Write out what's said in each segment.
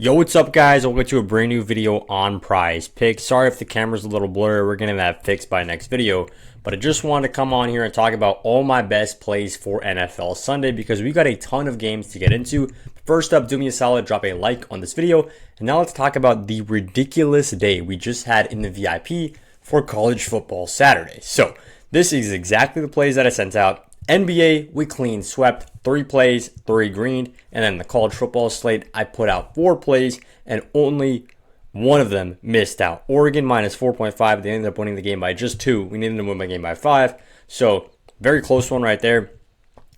Yo, what's up, guys? Welcome to a brand new video on PrizePicks. Sorry if the camera's a little blurry. We're getting that fixed by next video. But I just wanted to come on here and talk about all my best plays for NFL Sunday because we got a ton of games to get into. First up, do me a solid, drop a like on this video. And now let's talk about the ridiculous day we just had in the VIP for college football Saturday. So this is exactly the plays that I sent out. NBA, we clean swept 3 plays, 3 green, and then the college football slate, I put out 4 plays, and only one of them missed out. Oregon minus 4.5, they ended up winning the game by just 2. We needed to win the game by 5, so very close one right there.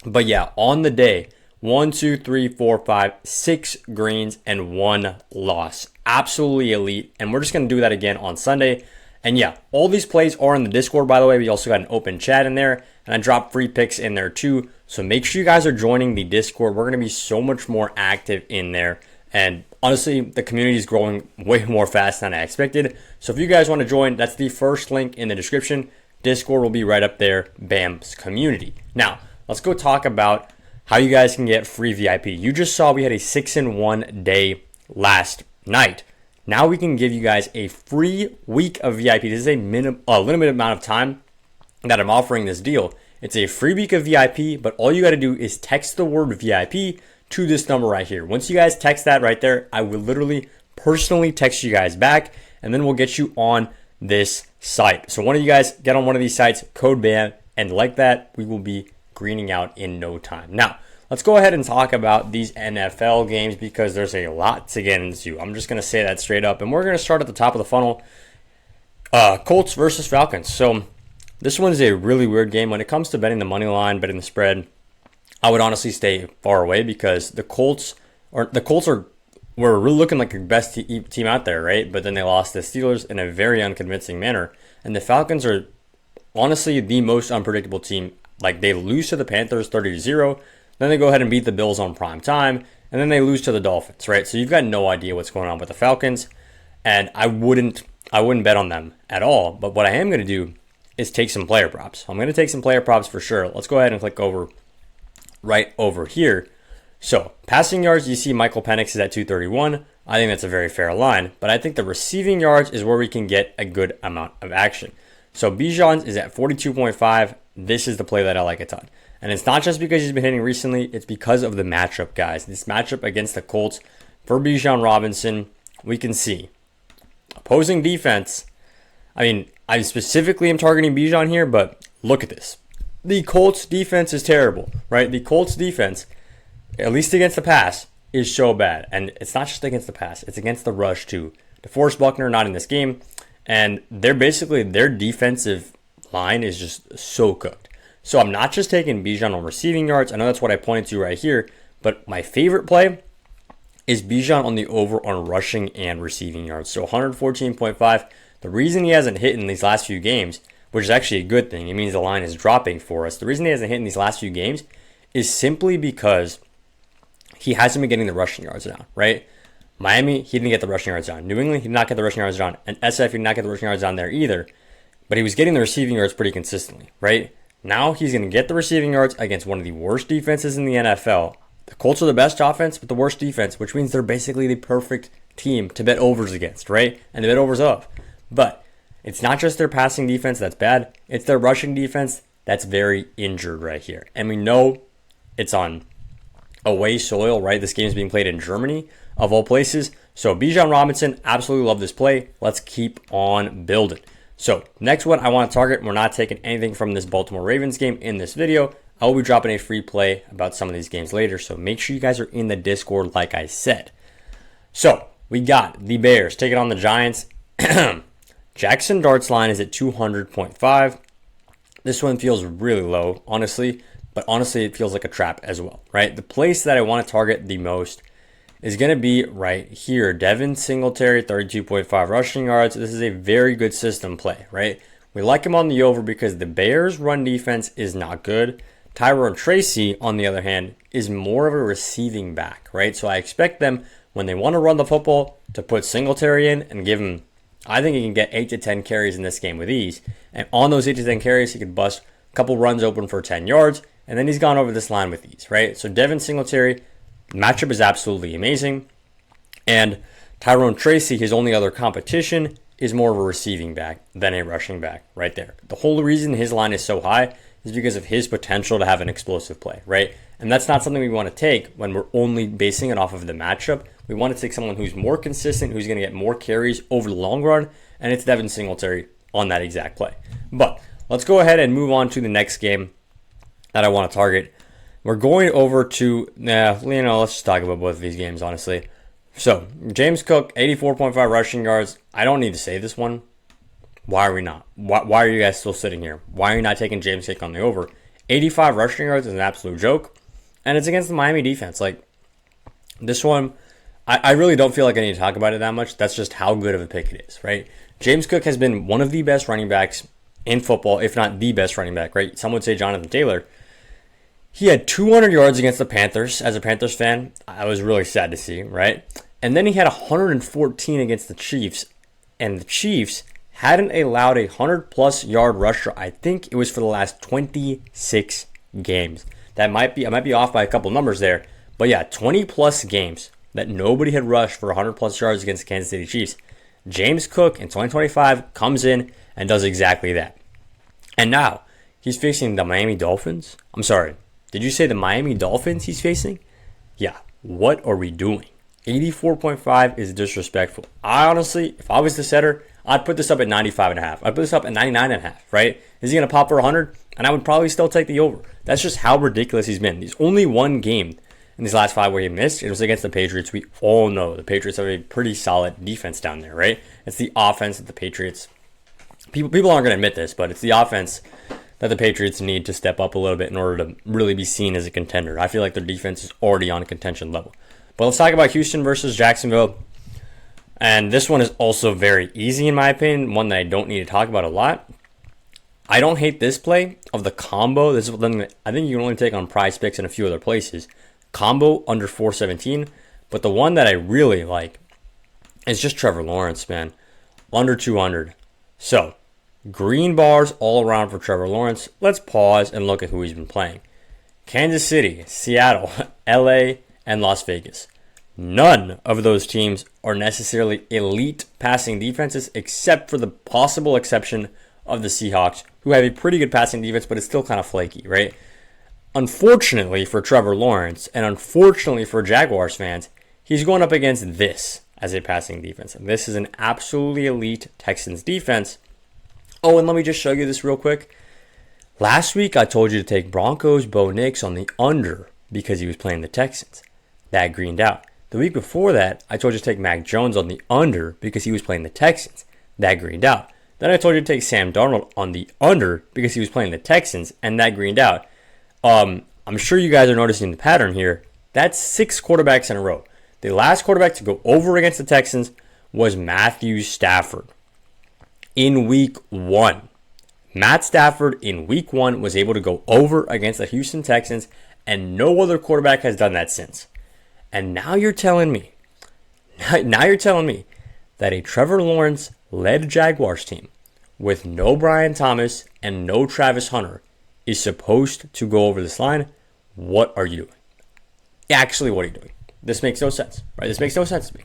But yeah, on the day, 1, 2, 3, 4, 5, 6 greens, and 1 loss. Absolutely elite, and we're just going to do that again on Sunday. And yeah, all these plays are in the Discord, by the way. We also got an open chat in there, and I dropped free picks in there too. So make sure you guys are joining the Discord. We're going to be so much more active in there. And honestly, the community is growing way more fast than I expected. So if you guys want to join, that's the first link in the description. Discord will be right up there, BAM's community. Now, let's go talk about how you guys can get free VIP. You just saw we had a 6-in-1 day last night. Now we can give you guys a free week of VIP. This is a limited amount of time that I'm offering this deal. It's a free week of VIP, but all you got to do is text the word VIP to this number right here. Once you guys text that right there, I will literally personally text you guys back, and then we'll get you on this site. So one of you guys get on one of these sites, code BAM, and like that, we will be greening out in no time. Now, let's go ahead and talk about these NFL games because there's a lot to get into. I'm just going to say that straight up. And we're going to start at the top of the funnel. Colts versus Falcons. So this one's a really weird game. When it comes to betting the money line, betting the spread, I would honestly stay far away because the Colts were really looking like the best team out there, right? But then they lost the Steelers in a very unconvincing manner. And the Falcons are honestly the most unpredictable team. Like, they lose to the Panthers 30-0. Then they go ahead and beat the Bills on prime time, and then they lose to the Dolphins, right? So you've got no idea what's going on with the Falcons, and I wouldn't bet on them at all. But what I am going to do is take some player props. I'm going to take some player props for sure. Let's go ahead and click over right over here. So passing yards, you see Michael Penix is at 231. I think that's a very fair line, but I think the receiving yards is where we can get a good amount of action. So Bijan's is at 42.5. This is the play that I like a ton. And it's not just because he's been hitting recently, it's because of the matchup, guys. This matchup against the Colts for Bijan Robinson, we can see opposing defense. I mean, I specifically am targeting Bijan here, but look at this. The Colts defense is terrible, right? The Colts defense, at least against the pass, is so bad. And it's not just against the pass, it's against the rush too. DeForest Buckner not in this game, and their defensive line is just so cooked. So I'm not just taking Bijan on receiving yards. I know that's what I pointed to right here, but my favorite play is Bijan on the over on rushing and receiving yards. So 114.5. The reason he hasn't hit in these last few games, which is actually a good thing, it means the line is dropping for us. The reason he hasn't hit in these last few games is simply because he hasn't been getting the rushing yards down, right? Miami, he didn't get the rushing yards down. New England, he did not get the rushing yards down. And SF, he did not get the rushing yards down there either. But he was getting the receiving yards pretty consistently, right? Now he's going to get the receiving yards against one of the worst defenses in the NFL. The Colts are the best offense, but the worst defense, which means they're basically the perfect team to bet overs against, right? And to bet overs of. But it's not just their passing defense that's bad. It's their rushing defense that's very injured right here. And we know it's on away soil, right? This game is being played in Germany, of all places. So Bijan Robinson, absolutely love this play. Let's keep on building. So next one I want to target, we're not taking anything from this Baltimore Ravens game in this video. I will be dropping a free play about some of these games later, so make sure you guys are in the Discord like I said. So we got the Bears taking on the Giants. Jackson Dart's line is at 200.5. This one feels really low, honestly, but honestly it feels like a trap as well, right? The place that I want to target the most is going to be right here. Devin Singletary, 32.5 rushing yards. This is a very good system play, right? We like him on the over because the Bears' run defense is not good. Tyrone Tracy, on the other hand, is more of a receiving back, right? So I expect them, when they want to run the football, to put Singletary in and give him, I think he can get 8 to 10 carries in this game with ease. And on those 8 to 10 carries, he could bust a couple runs open for 10 yards, and then he's gone over this line with ease, right? So Devin Singletary, matchup is absolutely amazing. And Tyrone Tracy, his only other competition, is more of a receiving back than a rushing back right there. The whole reason his line is so high is because of his potential to have an explosive play, right? And that's not something we want to take when we're only basing it off of the matchup. We want to take someone who's more consistent, who's going to get more carries over the long run, and it's Devin Singletary on that exact play. But let's go ahead and move on to the next game that I want to target. We're going over to, let's just talk about both of these games, honestly. So, James Cook, 84.5 rushing yards. I don't need to say this one. Why are we not? Why are you guys still sitting here? Why are you not taking James Cook on the over? 85 rushing yards is an absolute joke. And it's against the Miami defense. Like, this one, I really don't feel like I need to talk about it that much. That's just how good of a pick it is, right? James Cook has been one of the best running backs in football, if not the best running back, right? Some would say Jonathan Taylor. He had 200 yards against the Panthers. As a Panthers fan, I was really sad to see, right? And then he had 114 against the Chiefs. And the Chiefs hadn't allowed a 100-plus yard rusher. I think it was for the last 26 games. I might be off by a couple numbers there. But yeah, 20-plus games that nobody had rushed for 100-plus yards against the Kansas City Chiefs. James Cook in 2025 comes in and does exactly that. And now he's facing the Miami Dolphins. I'm sorry. Did you say the Miami Dolphins he's facing? Yeah. What are we doing? 84.5 is disrespectful. I honestly, if I was the setter, I'd put this up at 95.5. I'd put this up at 99.5, right? Is he going to pop for 100? And I would probably still take the over. That's just how ridiculous he's been. There's only one game in these last 5 where he missed. It was against the Patriots. We all know the Patriots have a pretty solid defense down there, right? It's the offense that the Patriots, people aren't going to admit this, but it's the offense that the Patriots need to step up a little bit in order to really be seen as a contender. I feel like their defense is already on a contention level. But let's talk about Houston versus Jacksonville. And this one is also very easy in my opinion, one that I don't need to talk about a lot. I don't hate this play of the combo. This is something that I think you can only take on PrizePicks and a few other places. Combo under 417. But the one that I really like is just Trevor Lawrence, man. Under 200. So, green bars all around for Trevor Lawrence. Let's pause and look at who he's been playing. Kansas City, Seattle, LA, and Las Vegas. None of those teams are necessarily elite passing defenses except for the possible exception of the Seahawks, who have a pretty good passing defense, but it's still kind of flaky, right? Unfortunately for Trevor Lawrence, and unfortunately for Jaguars fans, he's going up against this as a passing defense. And this is an absolutely elite Texans defense. Oh, and let me just show you this real quick. Last week, I told you to take Broncos Bo Nix on the under because he was playing the Texans. That greened out. The week before that, I told you to take Mac Jones on the under because he was playing the Texans. That greened out. Then I told you to take Sam Darnold on the under because he was playing the Texans, and that greened out. I'm sure you guys are noticing the pattern here. That's 6 quarterbacks in a row. The last quarterback to go over against the Texans was Matthew Stafford in week 1. Matt Stafford in week 1 was able to go over against the Houston Texans, and no other quarterback has done that since. And now you're telling me that a Trevor Lawrence-led Jaguars team with no Brian Thomas and no Travis Hunter is supposed to go over this line? What are you doing? Actually, what are you doing? This makes no sense, right? This makes no sense to me.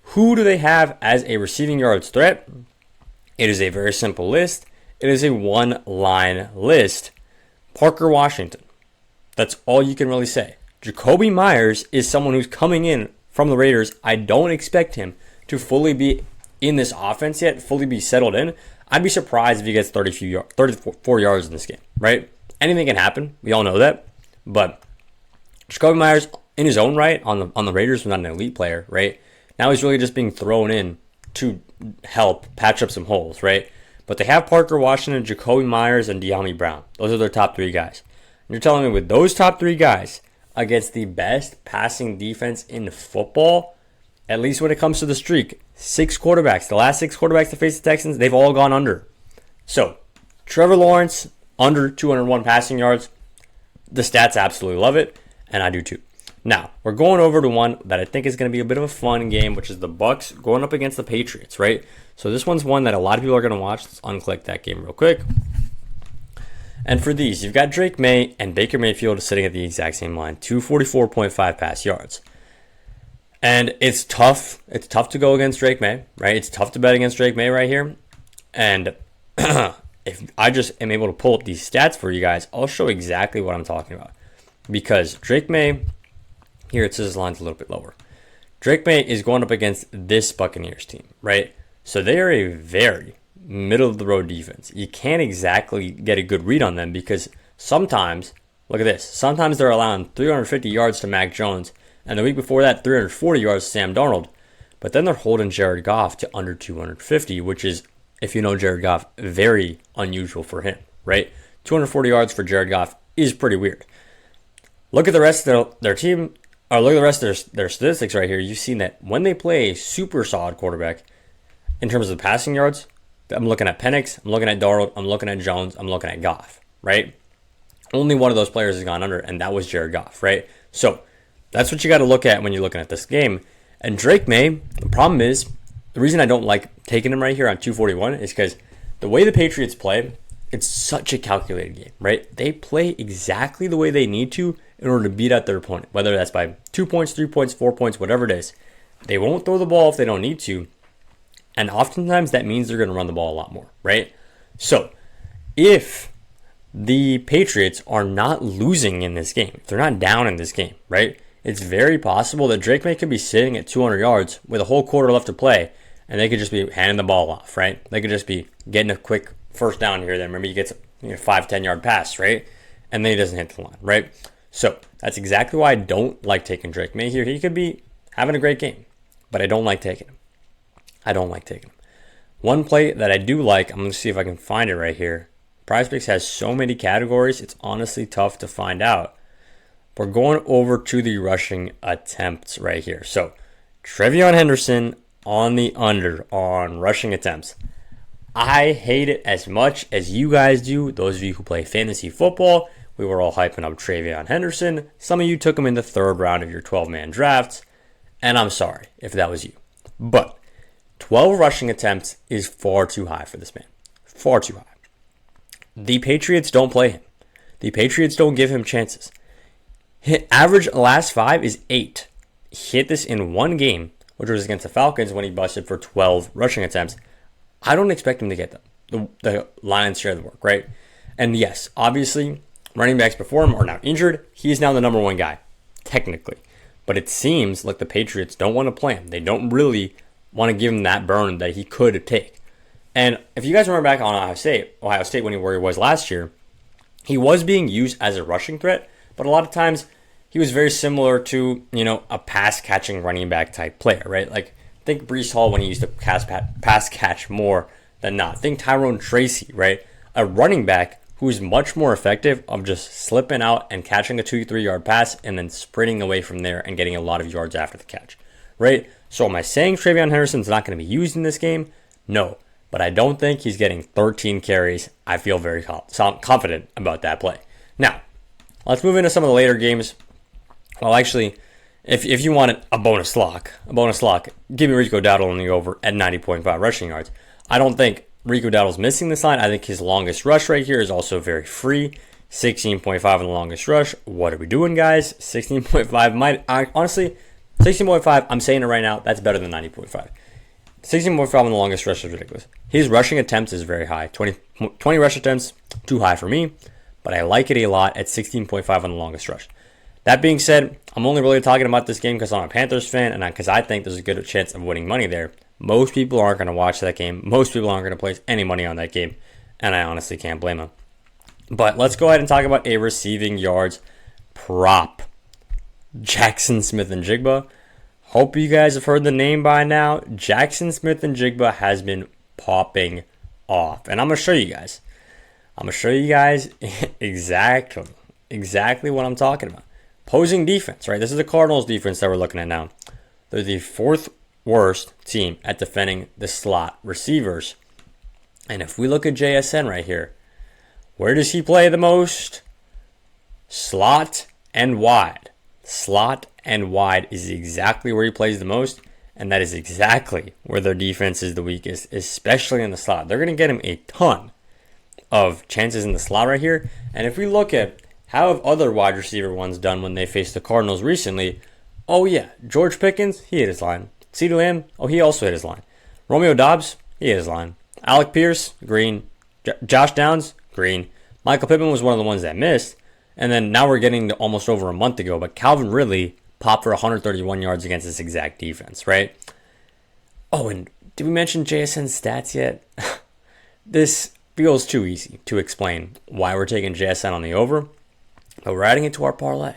Who do they have as a receiving yards threat? It is a very simple list. It is a one-line list. Parker Washington. That's all you can really say. Jacoby Myers is someone who's coming in from the Raiders. I don't expect him to fully be in this offense yet, fully be settled in. I'd be surprised if he gets 34 yards in this game, right? Anything can happen. We all know that. But Jacoby Myers, in his own right, on the Raiders, was not an elite player, right? Now he's really just being thrown in to help patch up some holes, right? But they have Parker Washington, Jacoby Myers, and De'Ami Brown. Those are their top 3 guys. And you're telling me with those top 3 guys against the best passing defense in football, at least when it comes to the streak, 6 quarterbacks, the last 6 quarterbacks to face the Texans, they've all gone under. So, Trevor Lawrence, under 201 passing yards. The stats absolutely love it, and I do too. Now, we're going over to one that I think is going to be a bit of a fun game, which is the Bucks going up against the Patriots, right? So this one's one that a lot of people are going to watch. Let's unclick that game real quick. And for these, you've got Drake May and Baker Mayfield sitting at the exact same line, 244.5 pass yards. And it's tough. It's tough to go against Drake May, right? It's tough to bet against Drake May right here. And if I just am able to pull up these stats for you guys, I'll show exactly what I'm talking about. Because Drake May, here it says his line's a little bit lower. Drake May is going up against this Buccaneers team, right? So they are a very middle-of-the-road defense. You can't exactly get a good read on them because sometimes, look at this, sometimes they're allowing 350 yards to Mac Jones, and the week before that, 340 yards to Sam Darnold. But then they're holding Jared Goff to under 250, which is, if you know Jared Goff, very unusual for him, right? 240 yards for Jared Goff is pretty weird. Look at the rest of their team, or look at the rest of their statistics right here. You've seen that when they play a super solid quarterback, in terms of the passing yards, I'm looking at Penix, I'm looking at Darnold, I'm looking at Jones, I'm looking at Goff, right? Only one of those players has gone under, and that was Jared Goff, right? So that's what you got to look at when you're looking at this game. And Drake May, the problem is, the reason I don't like taking him right here on 241 is because the way the Patriots play, it's such a calculated game, right? They play exactly the way they need to in order to beat out their opponent, whether that's by 2 points, 3 points, 4 points, whatever it is. They won't throw the ball if they don't need to. And oftentimes that means they're going to run the ball a lot more, right? So if the Patriots are not losing in this game, if they're not down in this game, right, it's very possible that Drake May could be sitting at 200 yards with a whole quarter left to play, and they could just be handing the ball off, right? They could just be getting a quick first down here. Then remember, he gets a 5-10 yard pass, right? And then he doesn't hit the line, right? So that's exactly why I don't like taking Drake May here. He could be having a great game, but I don't like taking him. I don't like taking him. One play that I do like, I'm going to see if I can find it right here. PrizePicks has so many categories, it's honestly tough to find out. We're going over to the rushing attempts right here. So, Trevion Henderson on the under on rushing attempts. I hate it as much as you guys do. Those of you who play fantasy football, we were all hyping up Trevion Henderson. Some of you took him in the third round of your 12-man drafts, and I'm sorry if that was you. But 12 rushing attempts is far too high for this man. Far too high. The Patriots don't play him. The Patriots don't give him chances. His average last 5 is 8. He hit this in one game, which was against the Falcons when he busted for 12 rushing attempts. I don't expect him to get the lion's share of the work, right? And yes, obviously, running backs before him are now injured. He's now the number one guy, technically. But it seems like the Patriots don't want to play him. They don't really want to give him that burn that he could take. And if you guys remember back on Ohio State where he was last year, he was being used as a rushing threat, but a lot of times he was very similar to, a pass-catching running back type player, right? Like, think Breece Hall when he used to pass catch more than not. Think Tyrone Tracy, right? A running back who's much more effective of just slipping out and catching a 2-3 yard pass and then sprinting away from there and getting a lot of yards after the catch, right? So am I saying Trevion Henderson's not going to be used in this game? No, but I don't think he's getting 13 carries. I feel very confident about that play. Now, let's move into some of the later games. Well, actually, if you wanted a bonus lock, give me Rico Dowdle on the over at 90.5 rushing yards. I don't think Rico Dowdle's missing this line. I think his longest rush right here is also very free. 16.5 on the longest rush. What are we doing, guys? 16.5 honestly, 16.5, I'm saying it right now, that's better than 90.5. 16.5 on the longest rush is ridiculous. His rushing attempts is very high. 20 rush attempts, too high for me, but I like it a lot at 16.5 on the longest rush. That being said, I'm only really talking about this game because I'm a Panthers fan and because I think there's a good chance of winning money there. Most people aren't going to watch that game. Most people aren't going to place any money on that game, and I honestly can't blame them. But let's go ahead and talk about a receiving yards prop. Jackson Smith-Njigba. Hope you guys have heard the name by now. Jackson Smith-Njigba has been popping off. And I'm going to show you guys. exactly what I'm talking about. Opposing defense, right? This is the Cardinals defense that we're looking at now. They're the 4th worst team at defending the slot receivers. And if we look at JSN right here, where does he play the most? Slot and wide. Slot and wide is exactly where he plays the most, and that is exactly where their defense is the weakest, especially in the slot. They're going to get him a ton of chances in the slot right here. And if we look at how have other wide receiver ones done when they faced the Cardinals recently, Oh yeah, George Pickens, he hit his line. CeeDee Lamb, oh he also hit his line. Romeo Dobbs, he hit his line. Alec Pierce, green. Josh Downs, green. Michael Pittman was one of the ones that missed. And then now we're getting to almost over a month ago, but Calvin Ridley popped for 131 yards against this exact defense, right? Oh, and did we mention JSN's stats yet? This feels too easy to explain why we're taking JSN on the over, but we're adding it to our parlay.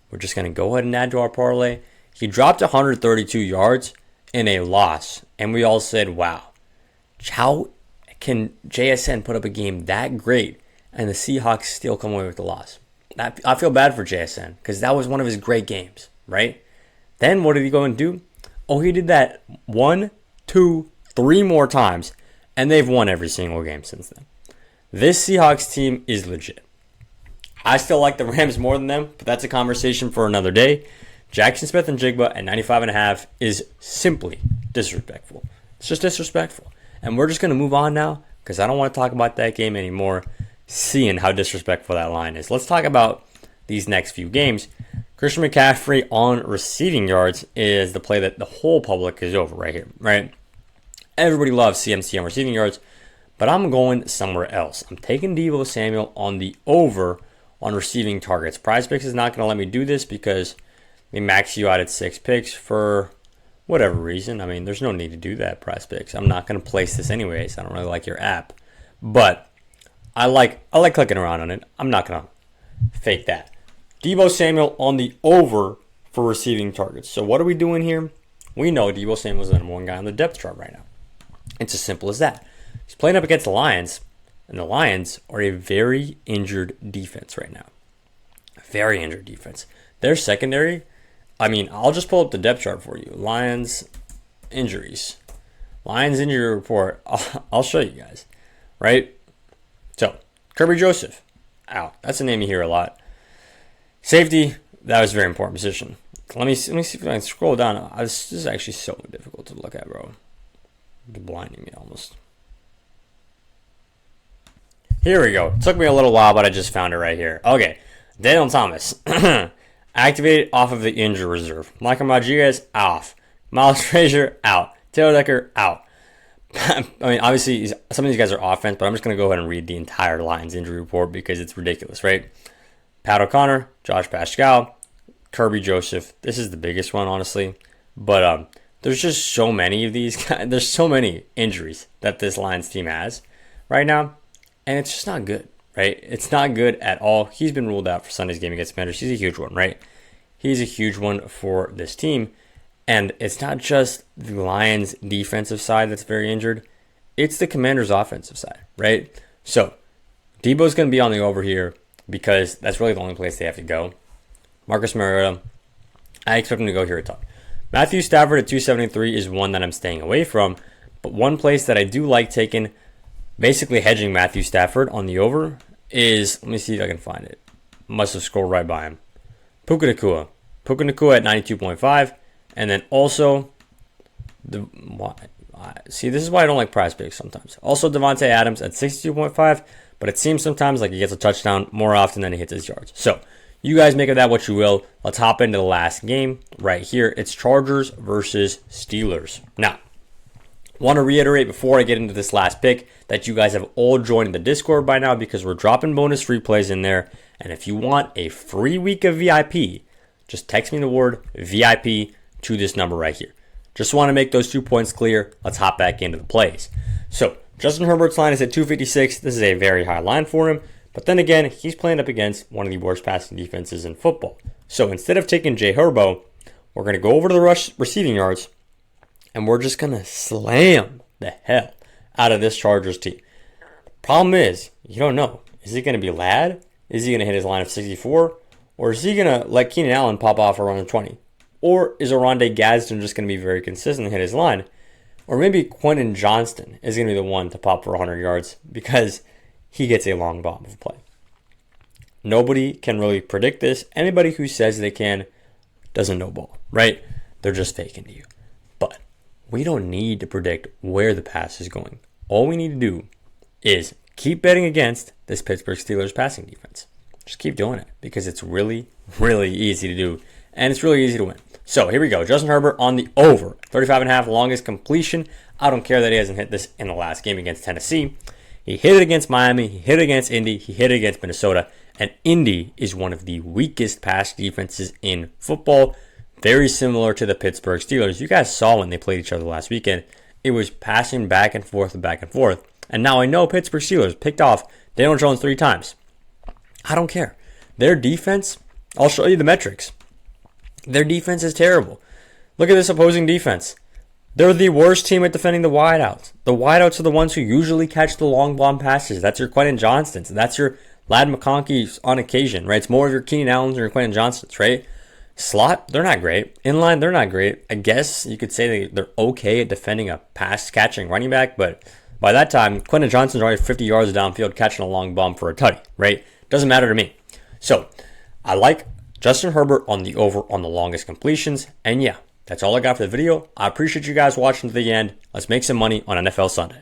We're just going to go ahead and add to our parlay. He dropped 132 yards in a loss, and we all said, wow, how can JSN put up a game that great and the Seahawks still come away with the loss? I feel bad for JSN because that was one of his great games, right? Then what did he go and do? Oh, he did that 1, 2, 3 more times, and they've won every single game since then. This Seahawks team is legit. I still like the Rams more than them, but that's a conversation for another day. Jackson Smith and Jigba at 95.5 is simply disrespectful. It's just disrespectful. And we're just going to move on now because I don't want to talk about that game anymore, seeing how disrespectful that line is. Let's talk about these next few games. Christian McCaffrey on receiving yards is the play that the whole public is over right here, right? Everybody loves CMC on receiving yards, but I'm going somewhere else. I'm taking Deebo Samuel on the over on receiving targets. PrizePicks is not going to let me do this because they max you out at 6 picks for whatever reason. I mean, there's no need to do that, PrizePicks. I'm not going to place this anyways. I don't really like your app, but I like clicking around on it. I'm not going to fake that. Deebo Samuel on the over for receiving targets. So what are we doing here? We know Deebo Samuel is the number 1 guy on the depth chart right now. It's as simple as that. He's playing up against the Lions, and the Lions are a very injured defense right now. Very injured defense. Their secondary, I mean, I'll just pull up the depth chart for you. Lions injuries. Lions injury report. I'll show you guys, right? So, Kirby Joseph, out. That's a name you hear a lot. Safety, that was a very important position. Let me see if I can scroll down. This is actually so difficult to look at, bro. It's blinding me almost. Here we go. It took me a little while, but I just found it right here. Okay. Daniel Thomas. Activated off of the injury reserve. Michael Rodriguez, off. Miles Frazier, out. Taylor Decker, out. I mean, obviously, some of these guys are offense, but I'm just going to go ahead and read the entire Lions injury report because it's ridiculous, right? Pat O'Connor, Josh Pascal, Kirby Joseph. This is the biggest one, honestly. But there's just so many of these guys. There's so many injuries that this Lions team has right now, and it's just not good, right? It's not good at all. He's been ruled out for Sunday's game against Commanders. He's a huge one, right? He's a huge one for this team. And it's not just the Lions' defensive side that's very injured. It's the Commanders' offensive side, right? So, Debo's going to be on the over here because that's really the only place they have to go. Marcus Mariota, I expect him to go here a ton. Matthew Stafford at 273 is one that I'm staying away from. But one place that I do like taking, basically hedging Matthew Stafford on the over, is, let me see if I can find it. Must have scrolled right by him. Puka Nacua. Puka Nacua at 92.5. And then also, see, this is why I don't like PrizePicks sometimes. Also, Devontae Adams at 62.5, but it seems sometimes like he gets a touchdown more often than he hits his yards. So, you guys make of that what you will. Let's hop into the last game right here. It's Chargers versus Steelers. Now, want to reiterate before I get into this last pick that you guys have all joined the Discord by now because we're dropping bonus free plays in there. And if you want a free week of VIP, just text me the word VIP to this number right here. Just want to make those 2 points clear. Let's hop back into the plays. So, Justin Herbert's line is at 256. This is a very high line for him. But then again, he's playing up against one of the worst passing defenses in football. So, instead of taking Jay Herbo, we're going to go over to the receiving yards, and we're just going to slam the hell out of this Chargers team. Problem is, you don't know. Is it going to be Ladd? Is he going to hit his line of 64? Or is he going to let Keenan Allen pop off around 20? Or is Oronde Gadsden just going to be very consistent and hit his line? Or maybe Quentin Johnston is going to be the one to pop for 100 yards because he gets a long bomb of a play. Nobody can really predict this. Anybody who says they can doesn't know ball, right? They're just faking to you. But we don't need to predict where the pass is going. All we need to do is keep betting against this Pittsburgh Steelers passing defense. Just keep doing it because it's really, really easy to do. and it's really easy to win. So here we go. Justin Herbert on the over. 35.5 longest completion. I don't care that he hasn't hit this in the last game against Tennessee. He hit it against Miami. He hit it against Indy. He hit it against Minnesota. And Indy is one of the weakest pass defenses in football. Very similar to the Pittsburgh Steelers. You guys saw when they played each other last weekend. It was passing back and forth and back and forth. And now I know Pittsburgh Steelers picked off Daniel Jones 3 times. I don't care. Their defense, I'll show you the metrics. Their defense is terrible. Look at this opposing defense. They're the worst team at defending the wideouts. The wideouts are the ones who usually catch the long bomb passes. That's your Quentin Johnstons. That's your Ladd McConkey's on occasion, right? It's more of your Keenan Allens or your Quentin Johnstons, right? Slot, they're not great. Inline, they're not great. I guess you could say they're okay at defending a pass-catching running back, but by that time, Quentin Johnston's already 50 yards downfield catching a long bomb for a tutty, right? Doesn't matter to me. So, I like Justin Herbert on the over on the longest completions. And yeah, that's all I got for the video. I appreciate you guys watching to the end. Let's make some money on NFL Sunday.